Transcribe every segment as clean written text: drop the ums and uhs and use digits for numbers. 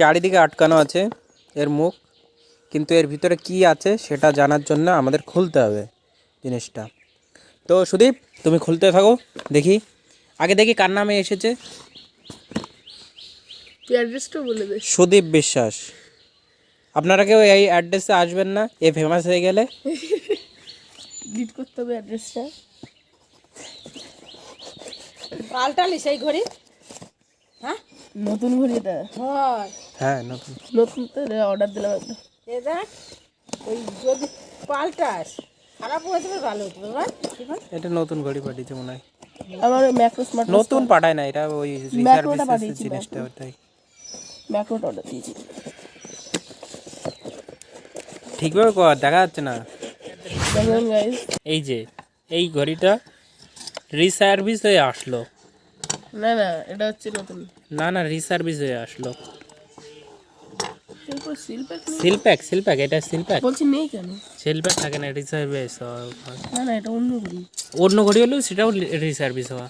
চারিদিকে আটকানো আছে এর মুখ, কিন্তু এর ভিতরে কি আছে সেটা জানার জন্য আমাদের খুলতে হবে জিনিসটা। তো সুদীপ, তুমি খুলতে থাকো, দেখি আগে দেখি কার নামে এসেছে। তুই অ্যাড্রেসটা বলে দে। সুদীপ বিশ্বাস। আপনারা কেউ এই অ্যাড্রেসে আসবেন না, এ ফেমাস হয়ে গেলে। ডিলিট করতে হবে অ্যাড্রেসটা। পাল্টালি সেই ঘড়ি? হ্যাঁ, নতুন ঘড়ি এটা। হয়। হ্যাঁ, নতুন। নতুন তো অর্ডার দিলাম একটা। এ দেখ, ওই যদি পাল্টাস খারাপ হয়ে যাবে, ভালো হতে পারবে। এটা নতুন ঘড়ি পাঠিয়েছে মনে হয়। আমার ম্যাক্রো স্মার্ট নতুন পাঠায় না, এটা ওই ম্যাক্রোটা রিসার্ভিস পাঠিয়েছি, জিনিসটা ওটাই। ম্যাক্রোটা অর্ডার দিয়েছি। ঠিকভাবে দেখা যাচ্ছে না। দেখুন গাইস, এই যে এই ঘড়িটা রিসার্ভিস হয়ে আসলো। না না, এটা হচ্ছে নতুন। না না, রিসার্ভিস হয়ে আসলো। এরপর সিলপ্যাক নেই। সিলপ্যাক এটা সিলপ্যাক। বলছি নেই কেন? সিলপ্যাক থাকে না, রিসার্ভিস। না না, এটা অন্য ঘড়ি। অন্য ঘড়ি হলেও সেটাও রিসার্ভিস হওয়া।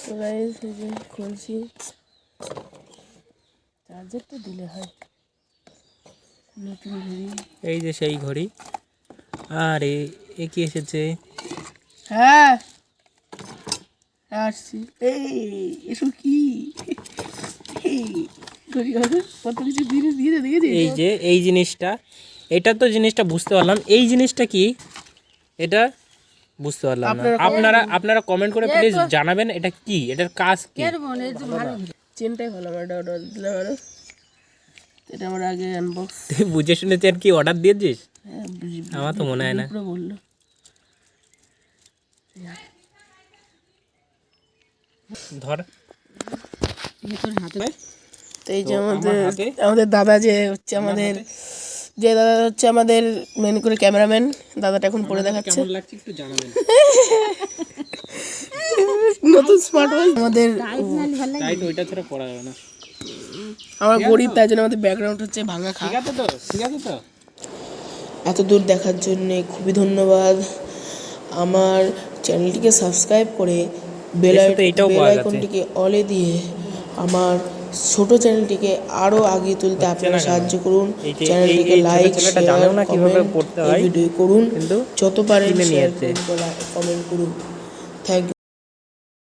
তো গাইস, এই যে খুলছি। চার্জারটা দিলে হয়। নতুন ঘড়ি। এই যে সেই ঘড়ি। আর এ কি এসেছে? হ্যাঁ, আসছি। এই এসব কি? ঘড়ি কত কিছু জিনিস দিয়ে দেখেছি। এই যে এই জিনিসটা, এটা তো জিনিসটা বুঝতে পারলাম। এই জিনিসটা কি এটা বুঝতে পারলাম না। আপনারা কমেন্ট করে প্লিজ জানাবেন এটা কি, এটার কাজ কি। চেনটাই ভালো, আমার এটা অর্ডার দিলাম। আরো এটা আমার আগে আনবক্স। তুই বুঝে শুনেছেন কি অর্ডার দিয়েছিস? হ্যাঁ, আমার তো মনে হয় না। পুরো বললো। ধর তো এই যে আমাদের দাদা যে হচ্ছে আমাদের মেন করে ক্যামেরাম্যান, দাদাটা এখন পরে দেখাচ্ছে। কেমন লাগছে একটু জানাবেন। নতুন স্মার্ট ওয়াচ আমাদের। টাইট ওইটা ছাড়া পড়া যাবে না। আমার গরিব, তাই জন্য আমাদের ব্যাকগ্রাউন্ড হচ্ছে ভাঙা খা। ঠিক আছে তো, ঠিক আছে তো। এত দূর দেখার জন্য খুবই ধন্যবাদ। আমার চ্যানেলটিকে সাবস্ক্রাইব করে বেল আইকনটিকে অলে দিয়ে আমার ছোট চ্যানেলটিকে আরও আগে তুলতে আপনারা সাহায্য করুন। চ্যানেলটিকে লাইক, শেয়ার, কমেন্ট ভিডিও করুন, যত পারেন শেয়ার করুন, কমেন্ট করুন। Thank you.